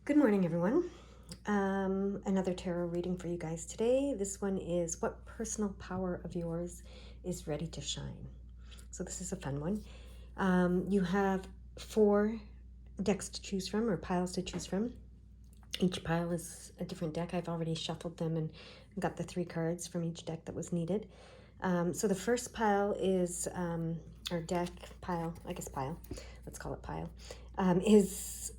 Good morning, everyone. Another tarot reading for you guys today. This one is what personal power of yours is ready to shine. So this is a fun one. You have 4 decks to choose from, or piles to choose from. Each pile is a different deck. I've already shuffled them and got the 3 cards from each deck that was needed. So the first pile is, or deck, pile, I guess pile, let's call it pile, is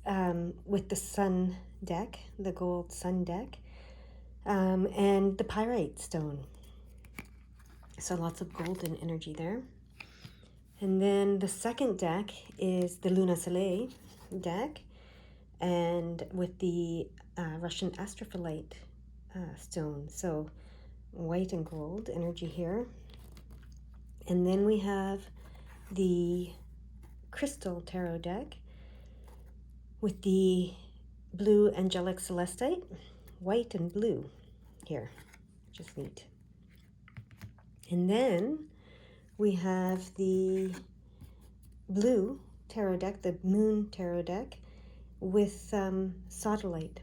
with the sun deck, the gold sun deck, and the pyrite stone. So lots of golden energy there. And then the second deck is the Luna Soleil deck, and with the Russian astrophyllite stone. So white and gold energy here. And then we have the crystal tarot deck with the blue angelic celestite, white and blue here, which is neat. And then we have the blue tarot deck, the moon tarot deck, with sodalite.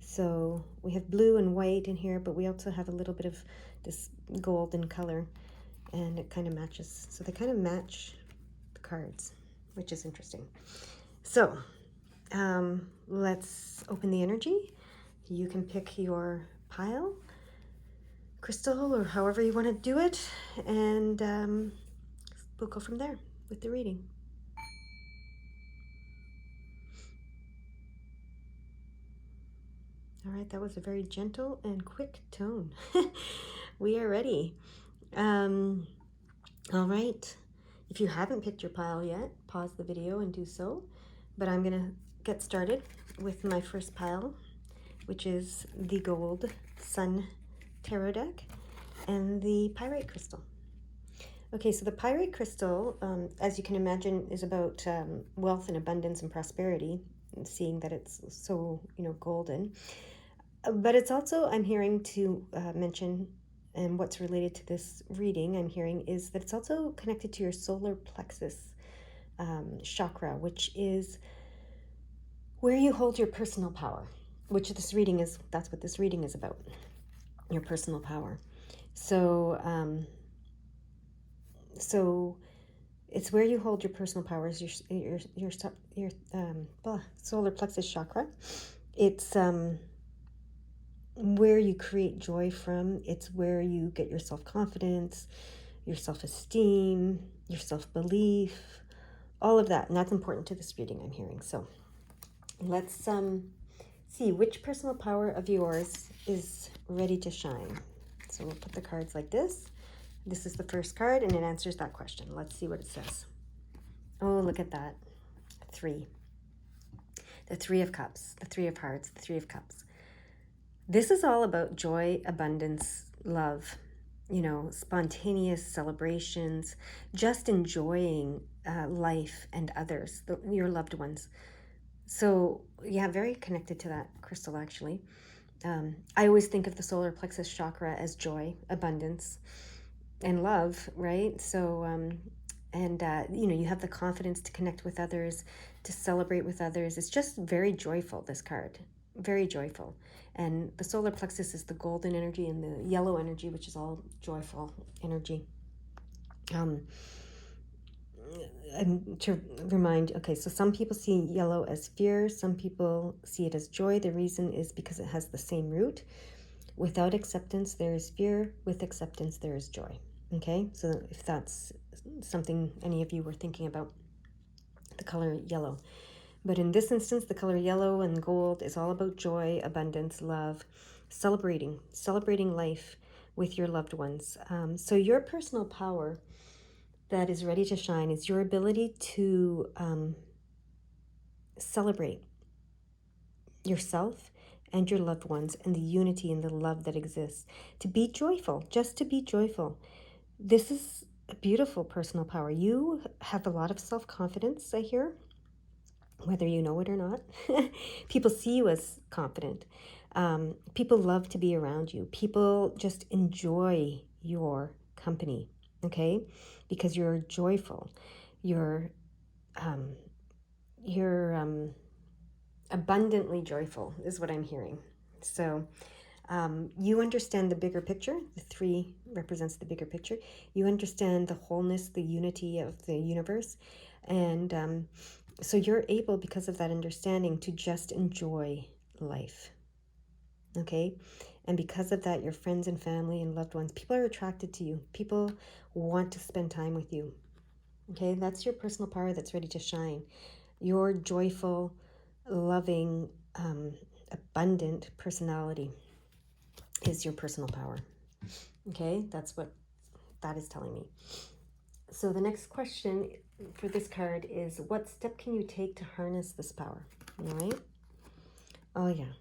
So we have blue and white in here, but we also have a little bit of this golden color, and it kind of matches. So they kind of match the cards, which is interesting. So let's open the energy. You can pick your pile, crystal, or however you want to do it, and we'll go from there with the reading. All right, that was a very gentle and quick tone. We are ready. All right, if you haven't picked your pile yet, pause the video and do so. But I'm gonna get started with my first pile, which is the gold sun tarot deck and the pyrite crystal. Okay, so the pyrite crystal, as you can imagine, is about wealth and abundance and prosperity, seeing that it's so, golden. But it's also, I'm hearing to mention, and what's related to this reading, I'm hearing, is that it's also connected to your solar plexus chakra, which is where you hold your personal power, which this reading is, that's what this reading is about, your personal power. So, so it's where you hold your personal powers, your solar plexus chakra. It's where you create joy from. It's where you get your self-confidence, your self-esteem, your self-belief, all of that. And that's important to this reading, I'm hearing. So let's see which personal power of yours is ready to shine. So we'll put the cards like this. This is the first card, and it answers that question. Let's see what it says. Oh, look at that. 3. The 3 of Cups, the 3 of Hearts, the 3 of Cups. This is all about joy, abundance, love, spontaneous celebrations, just enjoying life and others, your loved ones. So, yeah, very connected to that crystal, actually. I always think of the solar plexus chakra as joy, abundance, and love, right? So, you have the confidence to connect with others, to celebrate with others. It's just very joyful, this card. Very joyful. And the solar plexus is the golden energy, and the yellow energy, which is all joyful energy. And to remind, okay, so some people see yellow as fear, some people see it as joy. The reason is because it has the same root. Without acceptance, there is fear. With acceptance, there is joy. Okay, so if that's something any of you were thinking about, the color yellow. But in this instance, the color yellow and gold is all about joy, abundance, love, celebrating life with your loved ones. So your personal power that is ready to shine is your ability to celebrate yourself and your loved ones and the unity and the love that exists. To be joyful, just to be joyful. This is a beautiful personal power. You have a lot of self-confidence, I hear, whether you know it or not. People see you as confident. People love to be around you. People just enjoy your company, okay? Because you're joyful. You're abundantly joyful is what I'm hearing. So you understand the bigger picture. The 3 represents the bigger picture. You understand the wholeness, the unity of the universe. And so you're able, because of that understanding, to just enjoy life. Okay? And because of that, your friends and family and loved ones, people are attracted to you. People want to spend time with you. Okay? That's your personal power that's ready to shine. Your joyful, loving, abundant personality is your personal power. Okay? That's what that is telling me. So the next question for this card is, what step can you take to harness this power? All right? Oh, yeah.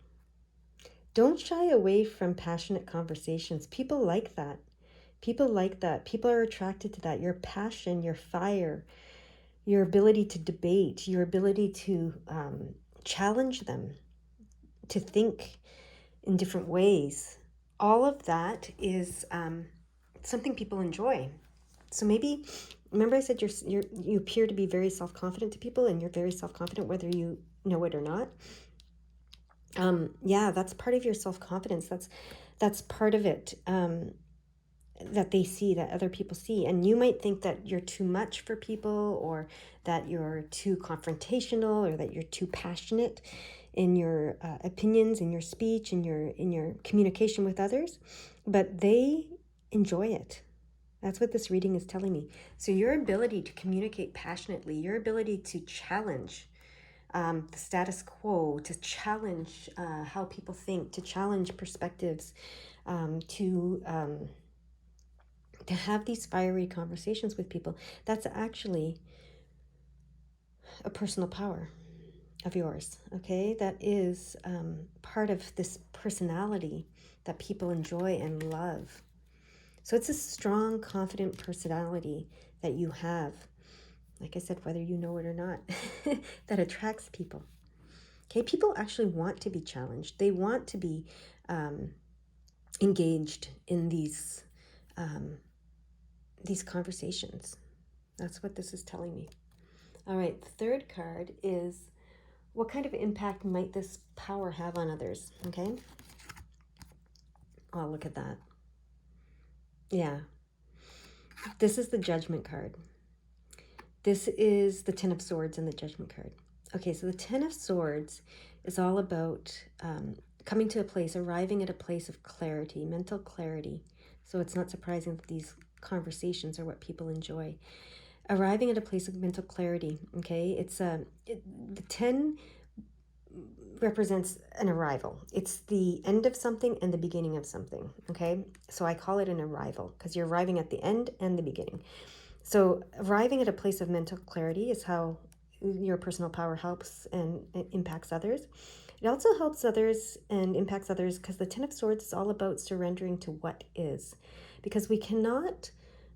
Don't shy away from passionate conversations. People like that. People like that. People are attracted to that. Your passion, your fire, your ability to debate, your ability to challenge them, to think in different ways. All of that is something people enjoy. So maybe, remember I said you appear to be very self-confident to people, and you're very self-confident whether you know it or not. Yeah, that's part of your self-confidence. That's part of it, that they see, that other people see. And you might think that you're too much for people, or that you're too confrontational, or that you're too passionate in your opinions, in your speech, in your communication with others, but they enjoy it. That's what this reading is telling me. So your ability to communicate passionately, your ability to challenge the status quo, to challenge how people think, to challenge perspectives, to have these fiery conversations with people, that's actually a personal power of yours, okay? That is part of this personality that people enjoy and love. So it's a strong, confident personality that you have, like I said, whether you know it or not, that attracts people. Okay, people actually want to be challenged. They want to be engaged in these conversations. That's what this is telling me. All right, the third card is, what kind of impact might this power have on others? Okay. Oh, look at that. Yeah. This is the Judgment card. This is the Ten of Swords and the Judgment card. Okay, so the Ten of Swords is all about coming to a place, arriving at a place of clarity, mental clarity. So it's not surprising that these conversations are what people enjoy. Arriving at a place of mental clarity, okay? It's the 10 represents an arrival. It's the end of something and the beginning of something, okay? So I call it an arrival because you're arriving at the end and the beginning. So arriving at a place of mental clarity is how your personal power helps and it impacts others. It also helps others and impacts others because the Ten of Swords is all about surrendering to what is. Because we cannot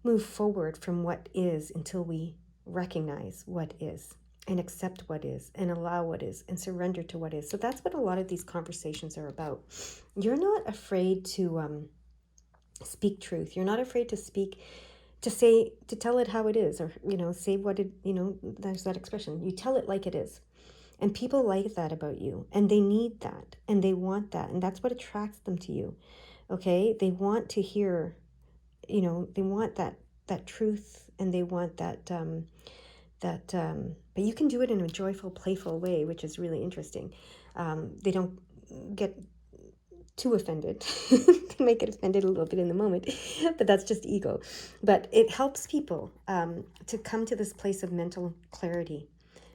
move forward from what is until we recognize what is and accept what is and allow what is and surrender to what is. So that's what a lot of these conversations are about. You're not afraid to speak truth. You're not afraid to speak, to tell it how it is, or say what it, there's that expression, you tell it like it is. And people like that about you, and they need that, and they want that, and that's what attracts them to you. Okay, they want to hear, they want that truth, and they want but you can do it in a joyful, playful way, which is really interesting. They don't get too offended. They might get offended a little bit in the moment, but that's just ego. But it helps people to come to this place of mental clarity,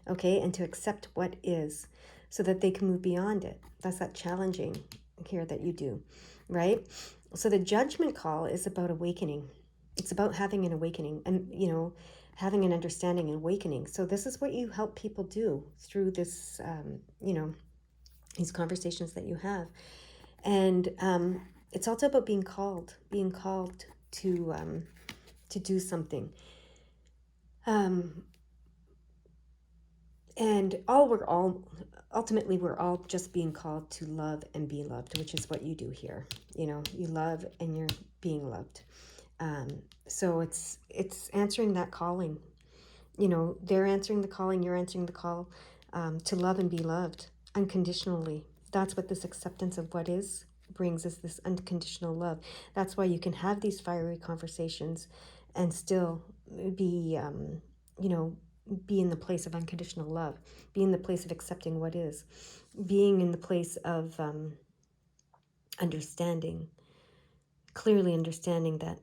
okay, and to accept what is, so that they can move beyond it. That's that challenging here that you do, right? So the Judgment call is about awakening. It's about having an awakening and, having an understanding and awakening. So this is what you help people do through this, these conversations that you have. And it's also about being called to do something. And ultimately we're all just being called to love and be loved, which is what you do here. You love and you're being loved. So it's answering that calling. They're answering the calling, you're answering the call to love and be loved. unconditionally. That's what this acceptance of what is brings, is this unconditional love. That's why you can have these fiery conversations and still be, you know, be in the place of unconditional love, be in the place of accepting what is, being in the place of understanding, clearly understanding that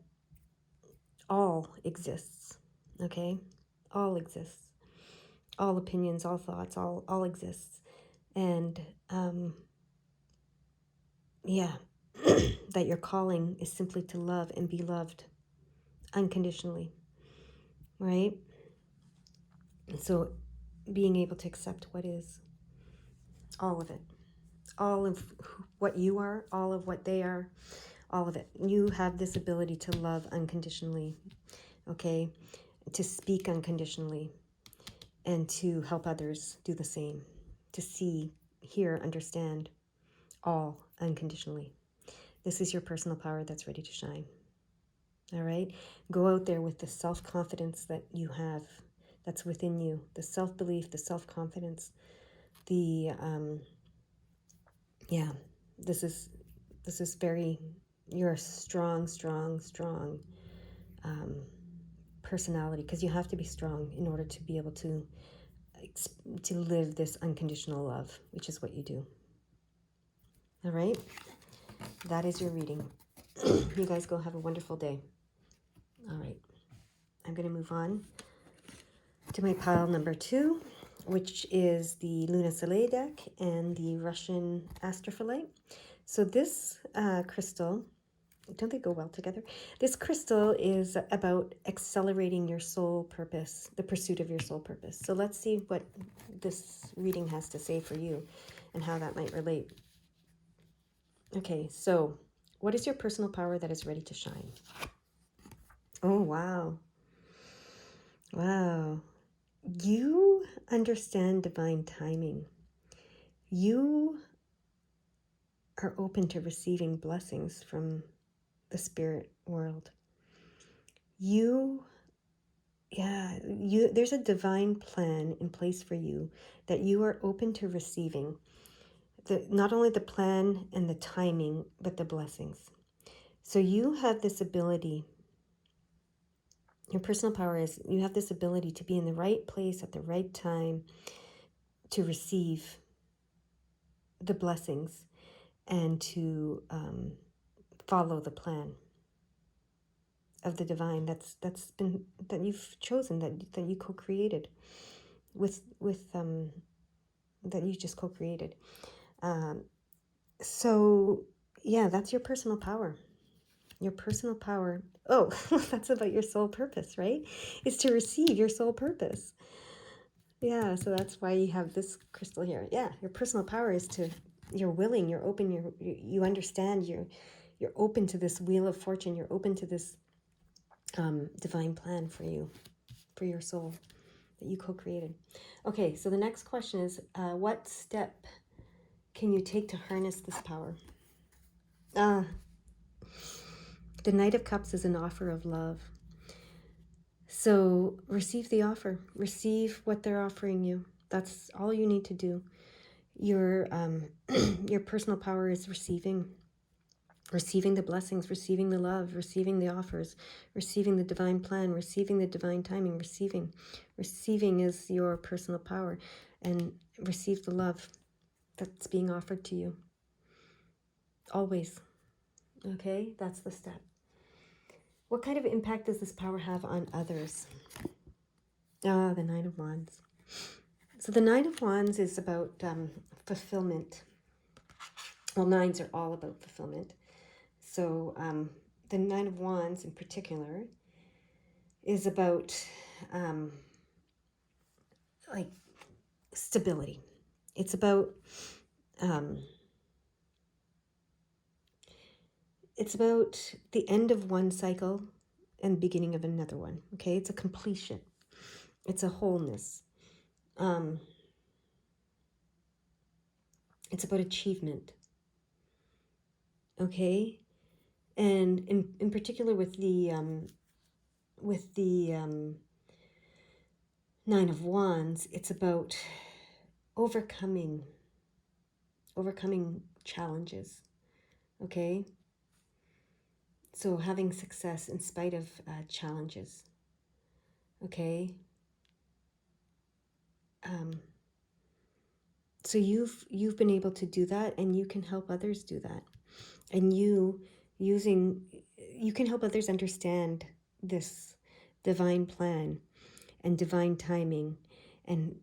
all exists, okay? All exists. All opinions, all thoughts, all exists. And yeah, that your calling is simply to love and be loved unconditionally, right? So being able to accept what is, all of it, all of what you are, all of what they are, all of it. You have this ability to love unconditionally, okay? To speak unconditionally and to help others do the same, to see, hear, understand all unconditionally. This is your personal power that's ready to shine. All right? Go out there with the self-confidence that you have, that's within you, the self-belief, the self-confidence, the, yeah, this is very, you're a strong, strong, strong personality, because you have to be strong in order to be able to live this unconditional love, which is what you do. All right? That is your reading. You guys go have a wonderful day. All right. I'm going to move on to my pile number 2, which is the Luna Soleil deck and the Russian astrophyllite. So this crystal, don't they go well together? This crystal is about accelerating your soul purpose, the pursuit of your soul purpose. So let's see what this reading has to say for you and how that might relate. Okay, so what is your personal power that is ready to shine? Oh, wow. Wow. You understand divine timing. You are open to receiving blessings from the spirit world. There's a divine plan in place for you that you are open to receiving. Not only the plan and the timing, but the blessings. So you have this ability, your personal power is, you have this ability to be in the right place at the right time to receive the blessings and to follow the plan of the divine that you've chosen, that you co-created with that you just co-created. So yeah, that's your personal power. Your personal power. Oh, that's about your soul purpose, right? Is to receive your soul purpose. Yeah, so that's why you have this crystal here. Yeah, your personal power is to, you're willing, you're open, you understand, you're open to this wheel of fortune, you're open to this divine plan for you, for your soul that you co-created. Okay, so the next question is, what step can you take to harness this power? The Knight of Cups is an offer of love. So receive the offer. Receive what they're offering you. That's all you need to do. Your personal power is receiving the blessings, receiving the love, receiving the offers, receiving the divine plan, receiving the divine timing, receiving is your personal power, and receive the love that's being offered to you always. Okay, that's the step. What kind of impact does this power have on others? The Nine of Wands. So the Nine of Wands is about fulfillment. Well, nines are all about fulfillment. So the Nine of Wands in particular is about like stability. It's about the end of one cycle and beginning of another one. Okay, it's a completion. It's a wholeness. It's about achievement. Okay, and in particular with the Nine of Wands, it's about overcoming overcoming challenges, okay? So having success in spite of challenges, okay? So you've been able to do that, and you can help others do that. And you can help others understand this divine plan and divine timing and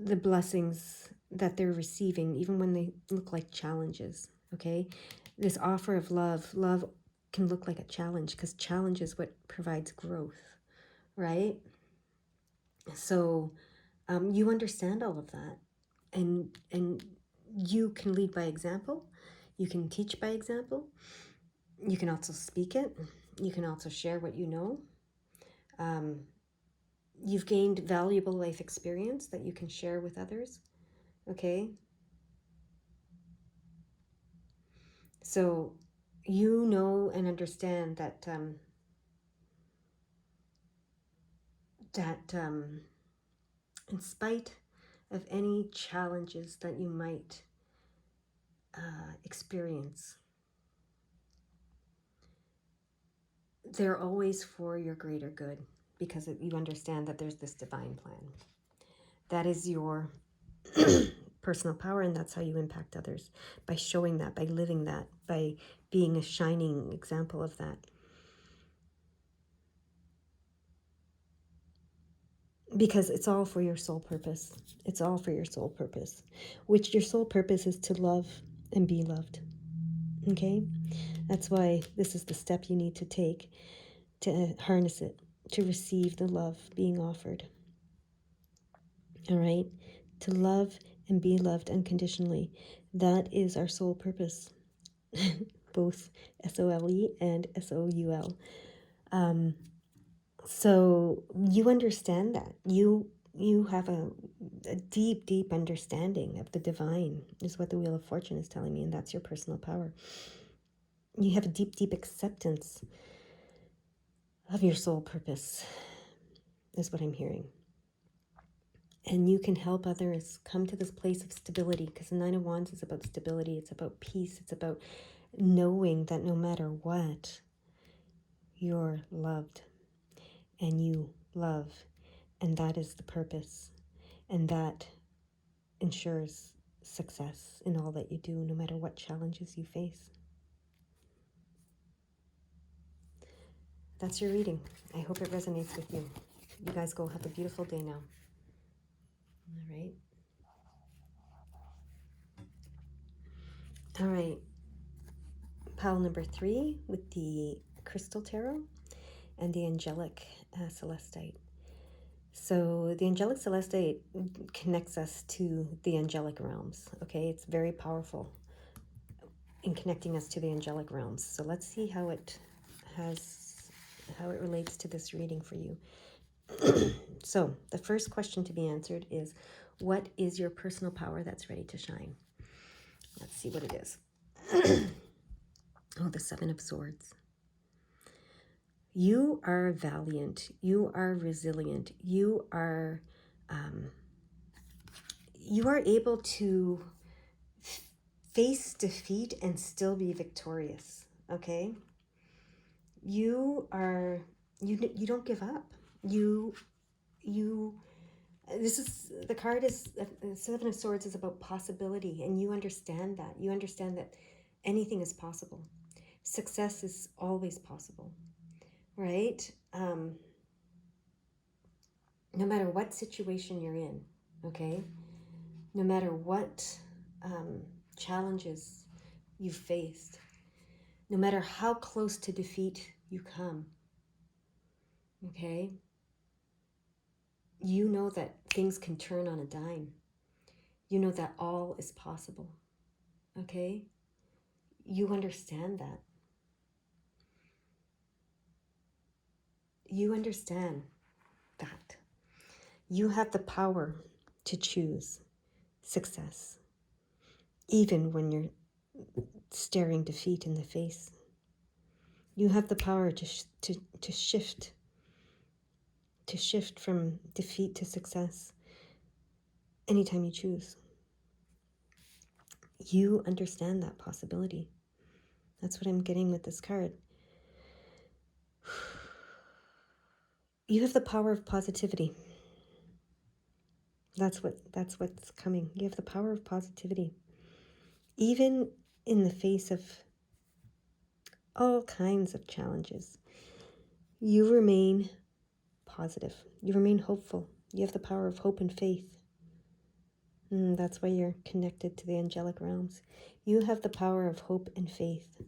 the blessings that they're receiving, even when they look like challenges, okay? This offer of love can look like a challenge, because challenge is what provides growth, right? So you understand all of that, and you can lead by example, you can teach by example, you can also speak it, you can also share what you know. You've gained valuable life experience that you can share with others, okay? So you know and understand that in spite of any challenges that you might experience, they're always for your greater good, because you understand that there's this divine plan. That is your personal power, and that's how you impact others, by showing that, by living that, by being a shining example of that. Because it's all for your soul purpose. It's all for your soul purpose, which your soul purpose is to love and be loved. Okay? That's why this is the step you need to take to harness it, to receive the love being offered. All right? To love and be loved unconditionally. That is our soul purpose, both SOLE and SOUL. So you understand that. You have a deep understanding of the divine, is what the Wheel of Fortune is telling me, and that's your personal power. You have a deep acceptance of your soul purpose, is what I'm hearing. And you can help others come to this place of stability, because the Nine of Wands is about stability. It's about peace. It's about knowing that no matter what, you're loved and you love. And that is the purpose. And that ensures success in all that you do, no matter what challenges you face. That's your reading. I hope it resonates with you. You guys go have a beautiful day now. All right. All right. Pile number 3 with the Crystal Tarot and the Angelic Celestite. So the Angelic Celestite connects us to the angelic realms. Okay, it's very powerful in connecting us to the angelic realms. So let's see how it relates to this reading for you. So the first question to be answered is, what is your personal power that's ready to shine? Let's see what it is. Oh, the Seven of Swords. You are valiant. You are resilient. You are able to face defeat and still be victorious. Okay? You don't give up. This is, the card is, Seven of Swords is about possibility, and you understand that. You understand that anything is possible. Success is always possible, right? No matter what situation you're in, okay? No matter what challenges you've faced, no matter how close to defeat you come, okay? You know that things can turn on a dime. You know that all is possible, okay? You understand that. You understand that. You have the power to choose success, even when you're staring defeat in the face. You have the power to shift from defeat to success anytime you choose. You understand that possibility. That's what I'm getting with this card. You have the power of positivity. That's what's coming. You have the power of positivity. Even in the face of all kinds of challenges, you remain positive. You remain hopeful. You have the power of hope and faith. That's why you're connected to the angelic realms. You have the power of hope and faith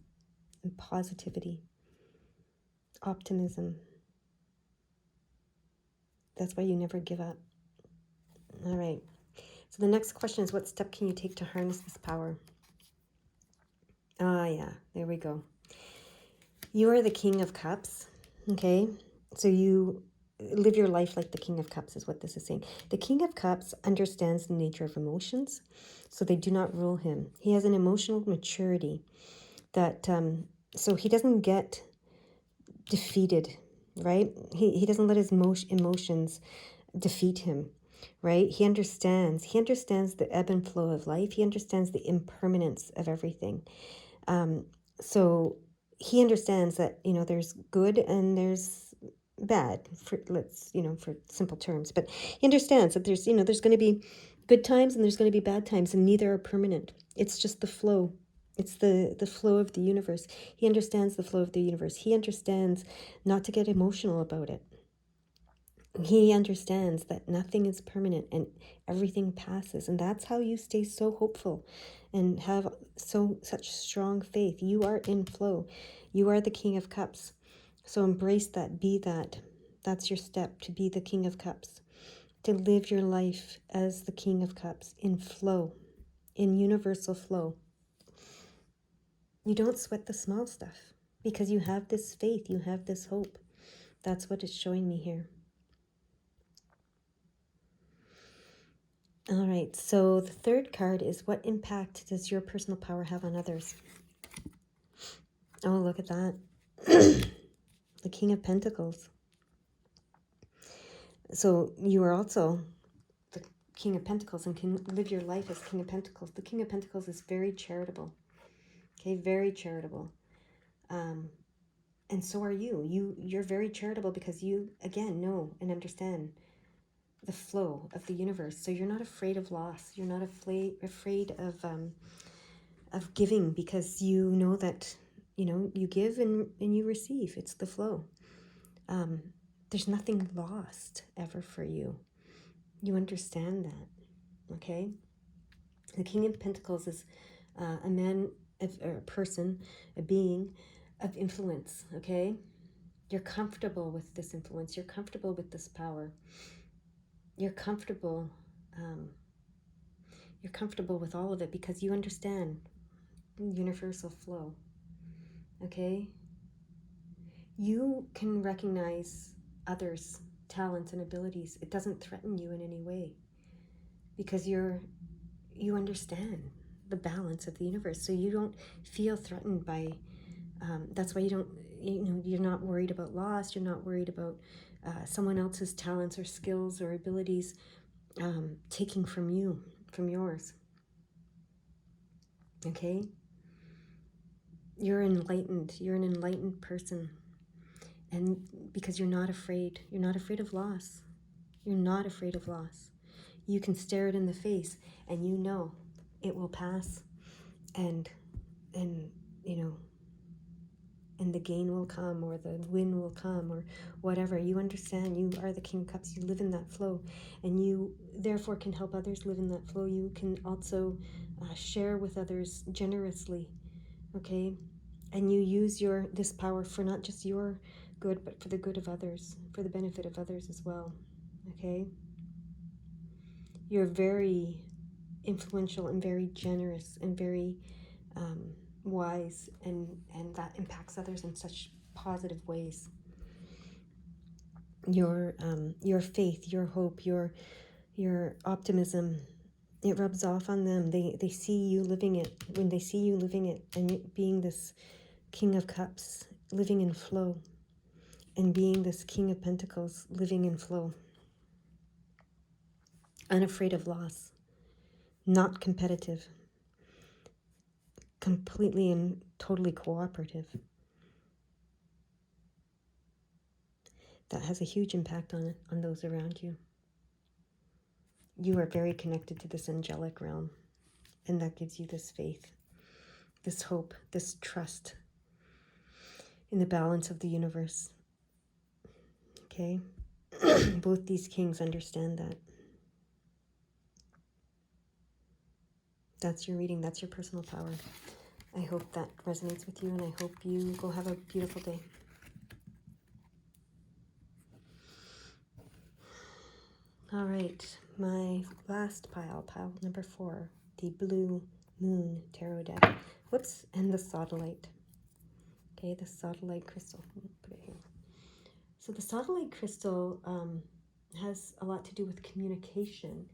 and positivity, optimism. That's why you never give up. All right. So the next question is, what step can you take to harness this power? Ah, yeah, there we go. You are the King of Cups, okay? So you live your life like the King of Cups is what this is saying. The King of Cups understands the nature of emotions, so they do not rule him. He has an emotional maturity that, so he doesn't get defeated, right? He doesn't let his emotions defeat him, right? He understands the ebb and flow of life. He understands the impermanence of everything. So he understands that, there's good and there's bad, for for simple terms, but he understands that there's going to be good times and there's going to be bad times, and neither are permanent. It's just the flow. It's the flow of the universe. He understands the flow of the universe. He understands not to get emotional about it. He understands that nothing is permanent and everything passes, and that's how you stay so hopeful and have such strong faith. You are in flow. You are the King of Cups. So embrace that, be that. That's your step, to be the King of Cups, to live your life as the King of Cups in flow, in universal flow. You don't sweat the small stuff because you have this faith, you have this hope. That's what it's showing me here. All right, so the third card is, what impact does your personal power have on others? Oh, look at that. The King of Pentacles. So you are also the King of Pentacles and can live your life as King of Pentacles. The King of Pentacles is very charitable. Okay, very charitable. And so are you. You're very charitable because you, again, know and understand the flow of the universe. So you're not afraid of loss. You're not afraid of giving, because you know that, you give and you receive. It's the flow. There's nothing lost ever for you. You understand that, okay? The King of Pentacles is a man, a person, a being of influence, okay? You're comfortable with this influence. You're comfortable with this power. You're comfortable with all of it because you understand universal flow, okay? You can recognize others' talents and abilities. It doesn't threaten you in any way because you understand the balance of the universe. So you don't feel threatened by, that's why you're not worried about loss. You're not worried about someone else's talents or skills or abilities taking from yours. Okay? You're enlightened. You're an enlightened person. And because you're not afraid of loss. You're not afraid of loss. You can stare it in the face and you know it will pass, and and the gain will come, or the win will come, or whatever. You understand you are the King of Cups. You live in that flow, and you therefore can help others live in that flow. You can also share with others generously, okay? And you use this power for not just your good, but for the good of others, for the benefit of others as well, okay? You're very influential and very generous and very wise, and that impacts others in such positive ways. Your faith, your hope, your optimism, it rubs off on them. They see you living it. When they see you living it and being this King of Cups, living in flow, and being this King of Pentacles, living in flow, unafraid of loss, not competitive, completely and totally cooperative. That has a huge impact on those around you. You are very connected to this angelic realm, and that gives you this faith, this hope, this trust in the balance of the universe. Okay? Both these kings understand that. That's your reading. That's your personal power. I hope that resonates with you, and I hope you go have a beautiful day. All right, my last pile number 4, the Blue Moon Tarot deck. Whoops, and the Sodalite. Okay, the Sodalite crystal. Put it here. So the Sodalite crystal has a lot to do with communication.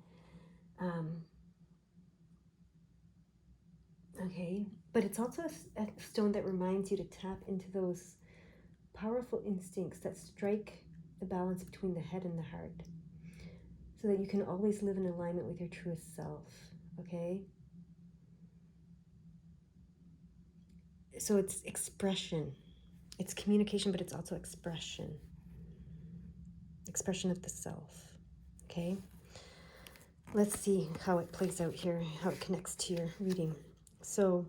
Okay, but it's also a stone that reminds you to tap into those powerful instincts that strike the balance between the head and the heart, so that you can always live in alignment with your truest self. Okay, so it's expression, it's communication, but it's also expression of the self. Okay, let's see how it plays out here, how it connects to your reading. So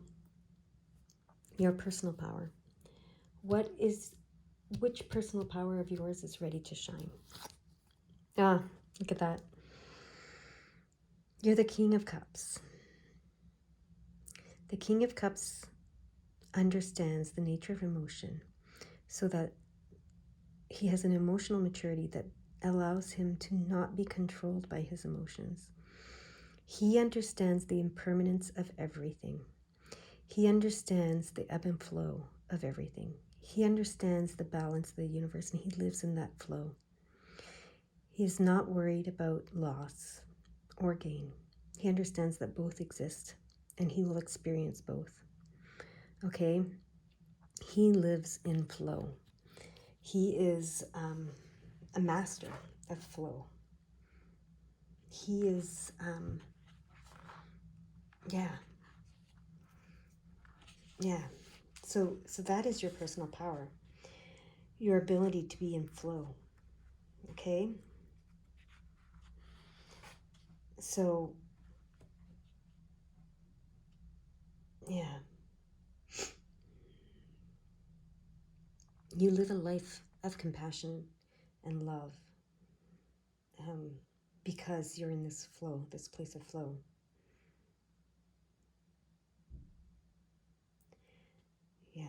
your personal power, which personal power of yours is ready to shine? Ah, look at that. You're the King of Cups. The King of Cups understands the nature of emotion, so that he has an emotional maturity that allows him to not be controlled by his emotions. He understands the impermanence of everything. He understands the ebb and flow of everything. He understands the balance of the universe, and he lives in that flow. He is not worried about loss or gain. He understands that both exist, and he will experience both. Okay? He lives in flow. He is a master of flow. He is, yeah. So that is your personal power, your ability to be in flow. Okay? So, yeah. You live a life of compassion and love, because you're in this flow, this place of flow. Yeah.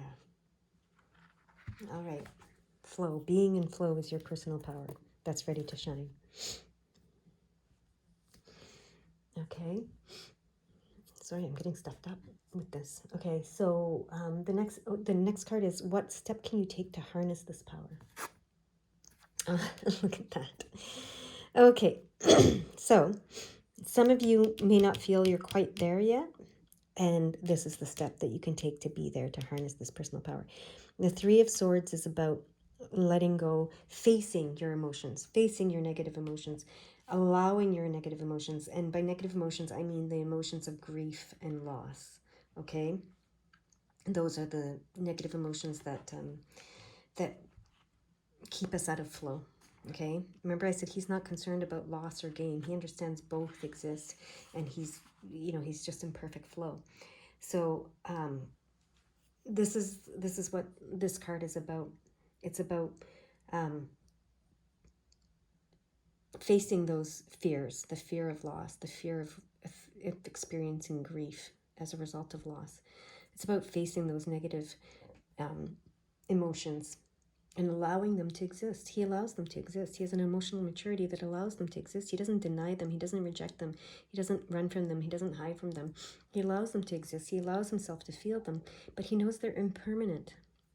All right. Flow. Being in flow is your personal power. That's ready to shine. Okay. Sorry, I'm getting stuffed up with this. Okay, so the next card is, what step can you take to harness this power? Look at that. Okay, so some of you may not feel you're quite there yet, and this is the step that you can take to be there, to harness this personal power. The Three of Swords is about letting go, facing your emotions, facing your negative emotions, allowing your negative emotions. And by negative emotions, I mean the emotions of grief and loss. Okay? Those are the negative emotions that keep us out of flow. Okay? Remember I said he's not concerned about loss or gain. He understands both exist, and he's just in perfect flow. So this is what this card is about. It's about facing those fears, the fear of loss, the fear of experiencing grief as a result of loss. It's about facing those negative emotions and allowing them to exist. He allows them to exist. He has an emotional maturity that allows them to exist. He doesn't deny them. He doesn't reject them. He doesn't run from them. He doesn't hide from them. He allows them to exist. He allows himself to feel them, but he knows they're impermanent.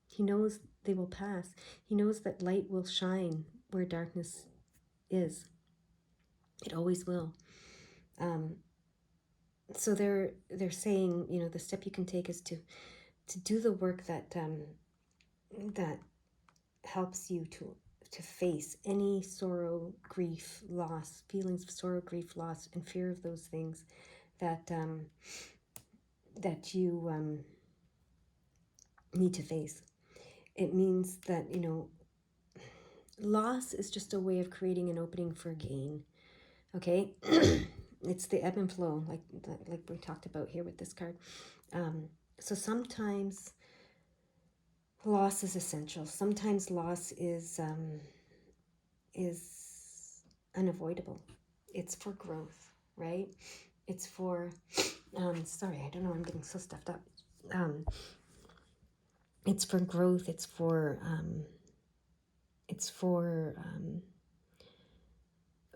He knows they will pass. He knows that light will shine where darkness is. It always will. So they're saying, the step you can take is to do the work that that helps you to face any sorrow, grief, loss, feelings of sorrow, grief, loss, and fear of those things that that you need to face. It means that, loss is just a way of creating an opening for gain. Okay? It's the ebb and flow, like we talked about here with this card. So sometimes loss is essential. Sometimes loss is unavoidable. It's for growth, right? It's for sorry, I don't know, I'm getting so stuffed up. It's for growth. It's for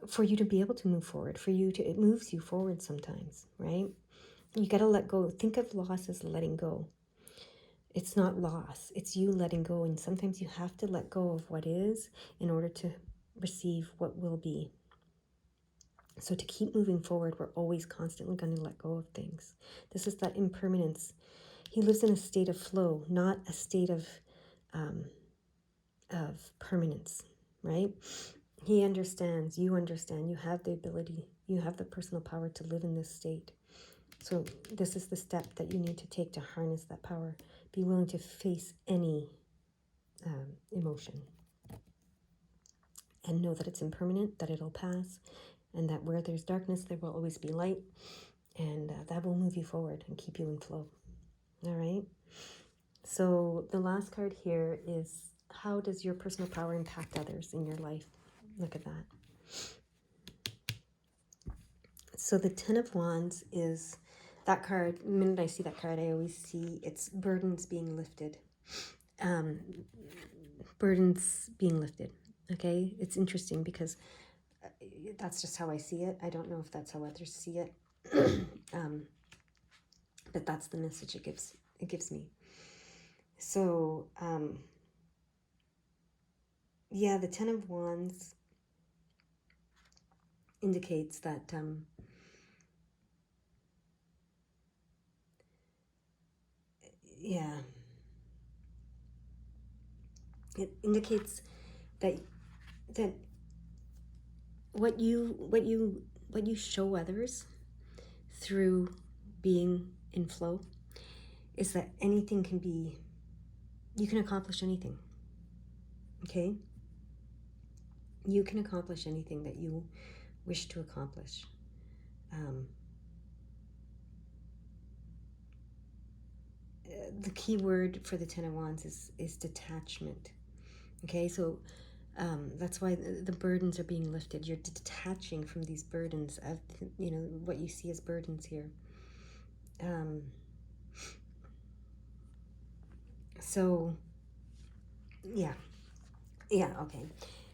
for you to be able to move forward. It moves you forward sometimes, right? You got to let go. Think of loss as letting go. It's not loss. It's you letting go. And sometimes you have to let go of what is in order to receive what will be. So to keep moving forward, we're always constantly going to let go of things. This is that impermanence. He lives in a state of flow, not a state of permanence, right? He understands, you understand, you have the ability, you have the personal power to live in this state. So this is the step that you need to take to harness that power. Be willing to face any emotion. And know that it's impermanent, that it'll pass, and that where there's darkness, there will always be light. And that will move you forward and keep you in flow. All right? So the last card here is, how does your personal power impact others in your life? Look at that. So the Ten of Wands is that card. The minute I see that card, I always see it's burdens being lifted. Burdens being lifted. Okay? It's interesting because that's just how I see it. I don't know if that's how others see it. But that's the message it gives me. So, yeah, the Ten of Wands indicates that it indicates that what you show others through being in flow is that anything can be, you can accomplish anything. Okay? You can accomplish anything that you wish to accomplish. The key word for the Ten of Wands is detachment. Okay, so that's why the burdens are being lifted. You're detaching from these burdens of, what you see as burdens here. So, yeah, okay.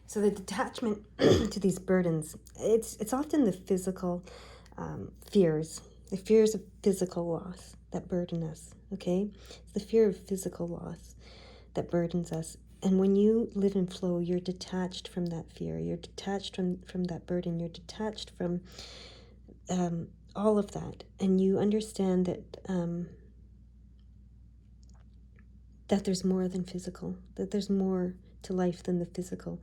So the detachment to these burdens, it's often the physical fears, the fears of physical loss that burden us, okay? It's the fear of physical loss that burdens us. And when you live in flow, you're detached from that fear. You're detached from that burden. You're detached from all of that. And you understand that there's more than physical, that there's more to life than the physical.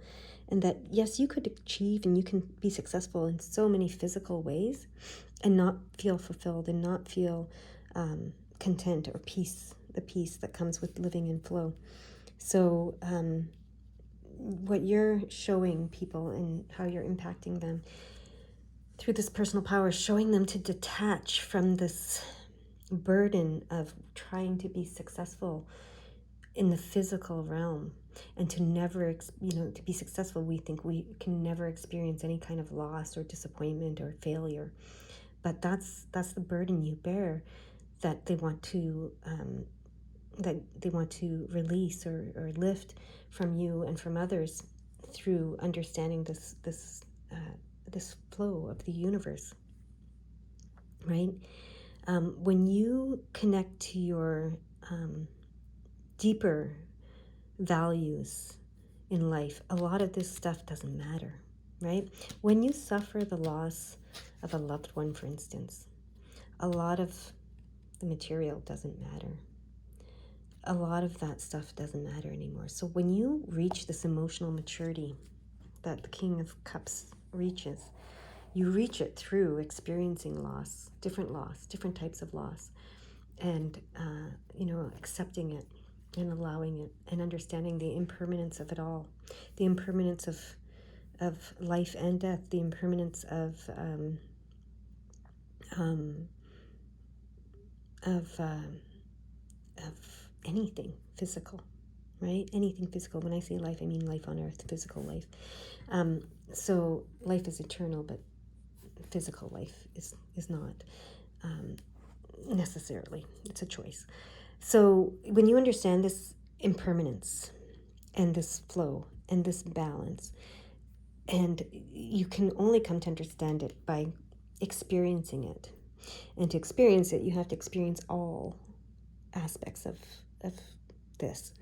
And that, yes, you could achieve and you can be successful in so many physical ways and not feel fulfilled and not feel content or peace, the peace that comes with living in flow. So what you're showing people and how you're impacting them through this personal power, showing them to detach from this burden of trying to be successful in the physical realm, and to never, to be successful, we think we can never experience any kind of loss or disappointment or failure. But that's the burden you bear, that they want to release or lift from you and from others through understanding this flow of the universe, right? When you connect to your deeper values in life, a lot of this stuff doesn't matter, right? When you suffer the loss of a loved one, for instance, a lot of the material doesn't matter. A lot of that stuff doesn't matter anymore. So when you reach this emotional maturity that the King of Cups reaches, you reach it through experiencing loss, different types of loss. and accepting it and allowing it and understanding the impermanence of it all, the impermanence of life and death, the impermanence of anything physical, right? Anything physical. When I say life, I mean life on earth, physical life. So life is eternal, but physical life is not necessarily. It's a choice. So when you understand this impermanence and this flow and this balance, and you can only come to understand it by experiencing it. And to experience it, you have to experience all aspects of this.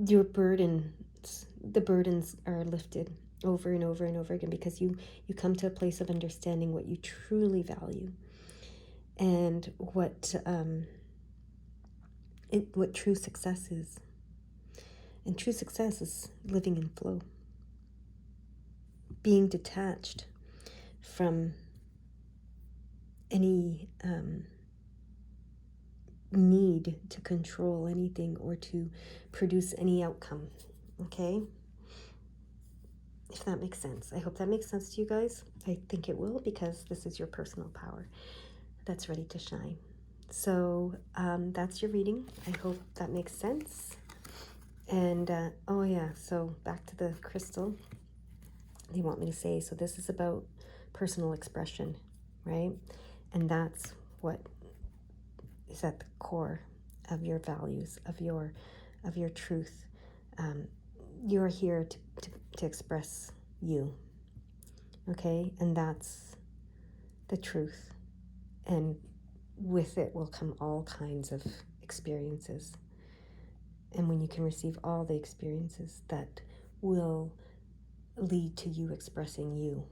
Your the burdens are lifted over and over and over again because you come to a place of understanding what you truly value and what true success is. And true success is living in flow, being detached from any need to control anything or to produce any outcome. Okay? If that makes sense. I hope that makes sense to you guys. I think it will, because this is your personal power that's ready to shine. So that's your reading. I hope that makes sense. And oh yeah, so back to the crystal they want me to say. So this is about personal expression, right? And that's what is at the core of your values, of your truth. You're here to express you, okay? And that's the truth. And with it will come all kinds of experiences. And when you can receive all the experiences, that will lead to you expressing you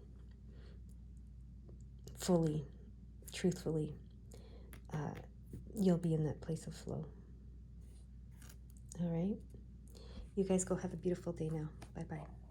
fully, truthfully. You'll be in that place of flow. All right? You guys go have a beautiful day now. Bye-bye.